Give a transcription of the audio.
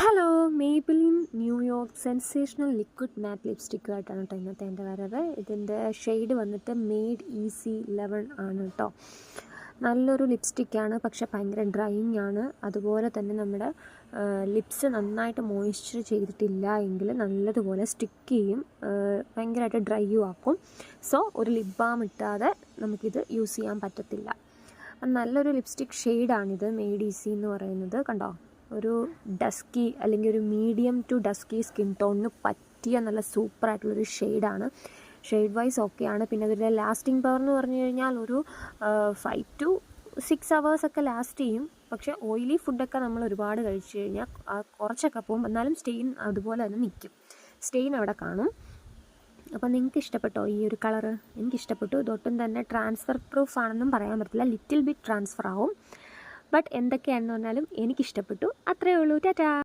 Hello, Maybelline New York sensational liquid matte ലിപ്സ്റ്റിക്കുമായിട്ടാണ് കേട്ടോ ഇന്നത്തെ എൻ്റെ വരവ്. ഇതിൻ്റെ ഷെയ്ഡ് വന്നിട്ട് മെയ്ഡ് ഈസി 11 ആണ് കേട്ടോ. നല്ലൊരു ലിപ്സ്റ്റിക്കാണ്, പക്ഷെ ഭയങ്കര ഡ്രൈയിങ് ആണ്. അതുപോലെ തന്നെ നമ്മുടെ ലിപ്സ് നന്നായിട്ട് മോയ്സ്ചർ ചെയ്തിട്ടില്ല എങ്കിൽ നല്ലതുപോലെ സ്റ്റിക്ക് ചെയ്യും, ഭയങ്കരമായിട്ട് ഡ്രൈയും ആക്കും. സോ ഒരു ലിപ് ബാം ഇട്ടാതെ നമുക്കിത് യൂസ് ചെയ്യാൻ പറ്റത്തില്ല. നല്ലൊരു ലിപ്സ്റ്റിക് ഷെയ്ഡാണിത്, മെയ്ഡ് ഈസി എന്ന് പറയുന്നത്. കണ്ടോ, ഒരു ഡസ്കി അല്ലെങ്കിൽ ഒരു മീഡിയം ടു ഡസ്കി സ്കിൻ ടോണിന് പറ്റിയ നല്ല സൂപ്പറായിട്ടുള്ളൊരു ഷെയ്ഡാണ്. ഷെയ്ഡ് വൈസ് ഓക്കെയാണ്. പിന്നെ അതിൻ്റെ ലാസ്റ്റിംഗ് പവർ എന്ന് പറഞ്ഞു കഴിഞ്ഞാൽ ഒരു 5 to 6 hours ഒക്കെ ലാസ്റ്റ് ചെയ്യും. പക്ഷേ ഓയിലി ഫുഡൊക്കെ നമ്മൾ ഒരുപാട് കഴിച്ചു കഴിഞ്ഞാൽ കുറച്ചൊക്കെ പോകും, എന്നാലും സ്റ്റെയിൻ അതുപോലെ തന്നെ നിൽക്കും, സ്റ്റെയിൻ അവിടെ കാണും. അപ്പോൾ നിങ്ങൾക്ക് ഇഷ്ടപ്പെട്ടോ ഈ ഒരു കളറ്? എനിക്കിഷ്ടപ്പെട്ടു. ഇതൊട്ടും തന്നെ ട്രാൻസ്ഫർ പ്രൂഫ് ആണെന്നും പറയാൻ പറ്റില്ല, ലിറ്റിൽ ബിറ്റ് ട്രാൻസ്ഫർ ആവും. ബട്ട് എന്തൊക്കെയാണെന്ന് പറഞ്ഞാലും എനിക്കിഷ്ടപ്പെട്ടു. അത്രയേ ഉള്ളൂ. ടാറ്റാ.